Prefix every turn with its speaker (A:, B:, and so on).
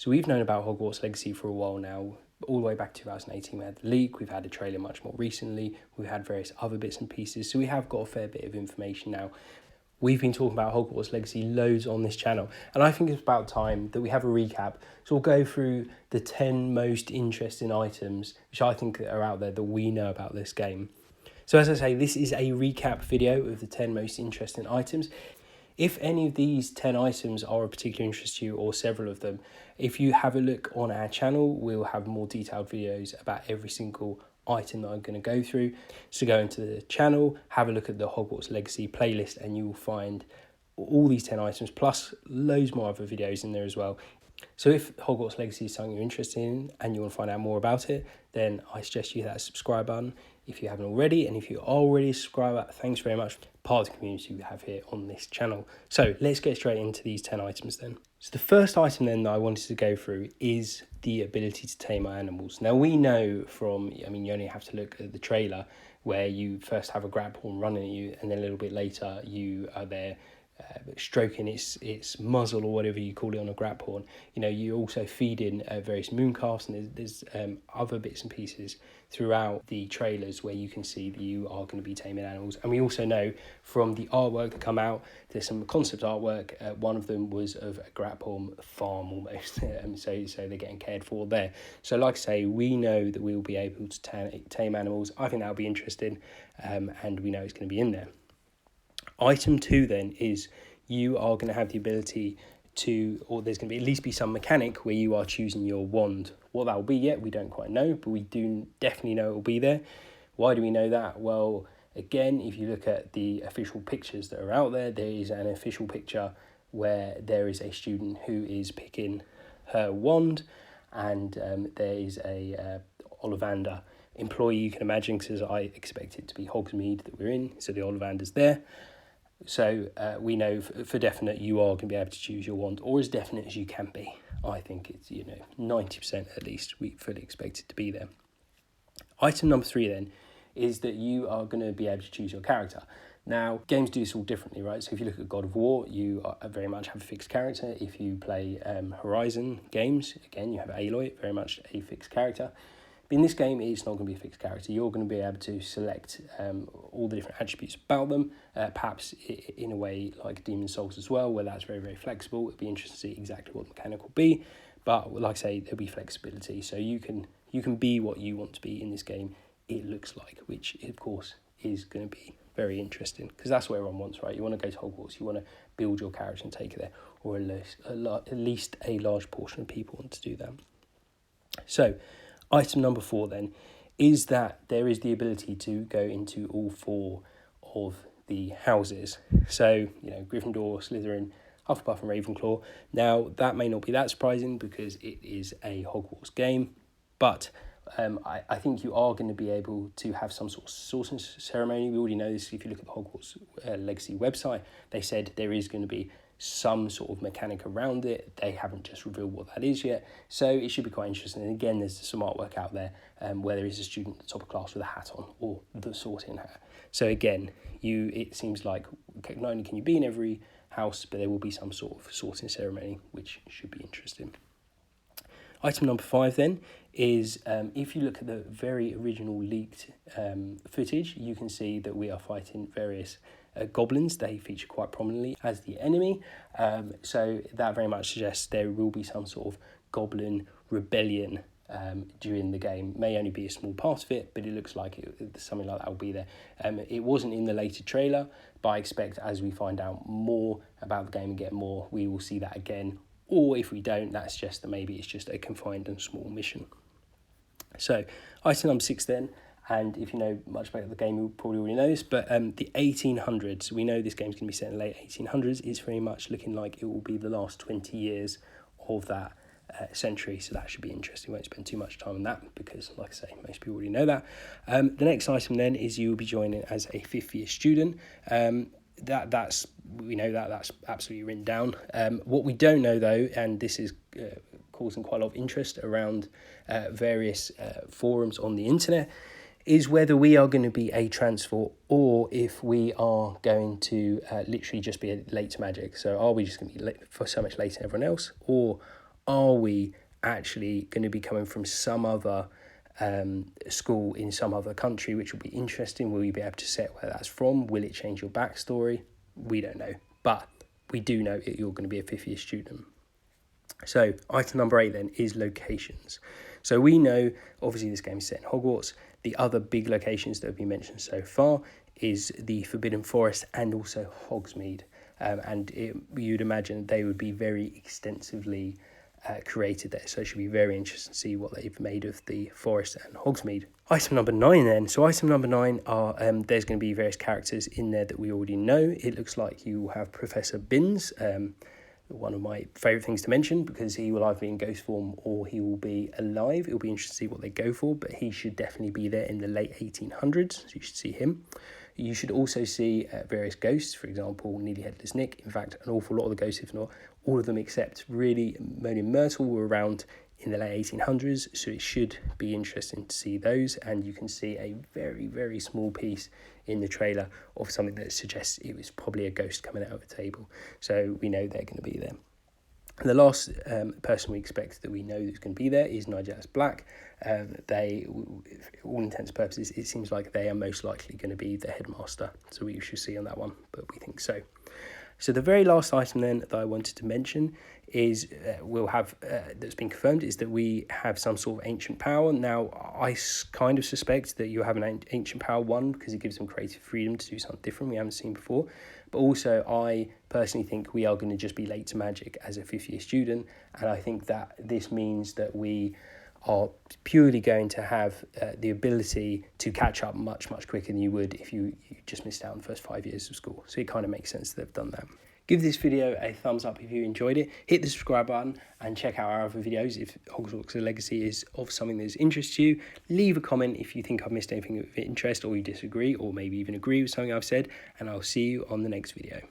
A: So we've known about Hogwarts Legacy for a while now, all the way back to 2018. We had the leak, we've had a trailer much more recently, we've had various other bits and pieces, so we have got a fair bit of information now. We've been talking about Hogwarts Legacy loads on this channel, and I think it's about time that we have a recap. So we'll go through the 10 most interesting items, which I think are out there that we know about this game. So as I say, this is a recap video of the 10 most interesting items. If any of these 10 items are of particular interest to you, or several of them, if you have a look on our channel, we'll have more detailed videos about every single item that I'm going to go through. So go into the channel, have a look at the Hogwarts Legacy playlist, and you will find all these 10 items, plus loads more other videos in there as well. So if Hogwarts Legacy is something you're interested in and you want to find out more about it, then I suggest you hit that subscribe button if you haven't already. And if you are already a subscriber, thanks very much. Part of the community we have here on this channel. So let's get straight into these 10 items then. So the first item then that I wanted to go through is the ability to tame our animals. Now we know from, you only have to look at the trailer where you first have a grapple running at you, and then a little bit later you are there stroking its muzzle, or whatever you call it, on a grapple. You also feed in various mooncalves, and there's other bits and pieces throughout the trailers where you can see that you are going to be taming animals. And we also know from the artwork that come out, there's some concept artwork. One of them was of a grapple farm almost, so they're getting cared for there. So like I say, we know that we will be able to tame animals. I think that'll be interesting, and we know it's going to be in there. Item 2 then is you are going to have the ability to, or there's going to be at least be some mechanic where you are choosing your wand. What that will be yet, we don't quite know, but we do definitely know it will be there. Why do we know that? Well, again, if you look at the official pictures that are out there, there is an official picture where there is a student who is picking her wand, and there is a Ollivander employee, you can imagine, because I expect it to be Hogsmeade that we're in, so the Ollivander's there. So we know for definite you are going to be able to choose your wand, or as definite as you can be. I think it's 90% at least. We fully expect it to be there. Item number 3 then is that you are going to be able to choose your character. Now, games do this all differently, right? So if you look at God of War, you very much have a fixed character. If you play Horizon games, again, you have Aloy, very much a fixed character. But in this game, it's not going to be a fixed character. You're going to be able to select all the different attributes about them, perhaps in a way like Demon's Souls as well, where that's very, very flexible. It'd be interesting to see exactly what the mechanic will be. But like I say, there'll be flexibility. So you can be what you want to be in this game, it looks like, which, of course, is going to be very interesting, because that's what everyone wants, right? You want to go to Hogwarts, you want to build your character and take it there, or at least a large portion of people want to do that. So item number 4 then is that there is the ability to go into all 4 of the houses. So, Gryffindor, Slytherin, Hufflepuff and Ravenclaw. Now, that may not be that surprising because it is a Hogwarts game, but I think you are going to be able to have some sort of sorting ceremony. We already know this. If you look at the Hogwarts Legacy website, they said there is going to be some sort of mechanic around it. They haven't just revealed what that is yet, so it should be quite interesting. And again, there's some artwork out there where there is a student at the top of class with a hat on, or the sorting hat. So again, it seems like not only can you be in every house, but there will be some sort of sorting ceremony, which should be interesting. Item number 5 then is if you look at the very original leaked footage, you can see that we are fighting various goblins. They feature quite prominently as the enemy. So that very much suggests there will be some sort of goblin rebellion during the game. May only be a small part of it, but it looks like something like that will be there. It wasn't in the later trailer, but I expect as we find out more about the game and get more, we will see that again. Or if we don't, that suggests that maybe it's just a confined and small mission. So item number 6 then, and if you know much about the game, you'll probably already know this, but the 1800s, we know this game's going to be set in the late 1800s. It's very much looking like it will be the last 20 years of that century, so that should be interesting. We won't spend too much time on that because, like I say, most people already know that. The next item then is you will be joining as a 5th year student. That's absolutely written down. What we don't know though, and this is causing quite a lot of interest around various forums on the internet, is whether we are going to be a transfer or if we are going to literally just be late to Magic. So are we just going to be late for so much later than everyone else, or are we actually going to be coming from some other school in some other country, which will be interesting? Will you be able to set where that's from? Will it change your backstory? We don't know, but we do know that you're going to be a fifth year student. So item number 8 then is locations. So we know, obviously, this game is set in Hogwarts. The other big locations that have been mentioned so far is the Forbidden Forest and also Hogsmeade. You'd imagine they would be very extensively created there. So it should be very interesting to see what they've made of the Forest and Hogsmeade. Item number 9 then. So item number 9 are, there's going to be various characters in there that we already know. It looks like you will have Professor Binns, one of my favourite things to mention, because he will either be in ghost form or he will be alive. It'll be interesting to see what they go for, but he should definitely be there in the late 1800s, so you should see him. You should also see various ghosts, for example, Nearly Headless Nick. In fact, an awful lot of the ghosts, if not all of them, except really Moaning Myrtle, were around in the late 1800s, so it should be interesting to see those. And you can see a very, very small piece in the trailer of something that suggests it was probably a ghost coming out of a table. So we know they're going to be there. And the last person we expect that we know that's going to be there is Nigelus Black. They, all intents and purposes, it seems like they are most likely going to be the headmaster. So we shall see on that one, but we think so. So the very last item then that I wanted to mention is we'll have, that's been confirmed, is that we have some sort of ancient power. Now, I kind of suspect that you have an ancient power, one, because it gives them creative freedom to do something different we haven't seen before. But also, I personally think we are going to just be late to magic as a fifth year student. And I think that this means that we are purely going to have the ability to catch up much, much quicker than you would if you just missed out on the first 5 years of school. So it kind of makes sense that they've done that. Give this video a thumbs up if you enjoyed it. Hit the subscribe button and check out our other videos if Hogwarts Legacy is of something that interests you. Leave a comment if you think I've missed anything of interest or you disagree or maybe even agree with something I've said. And I'll see you on the next video.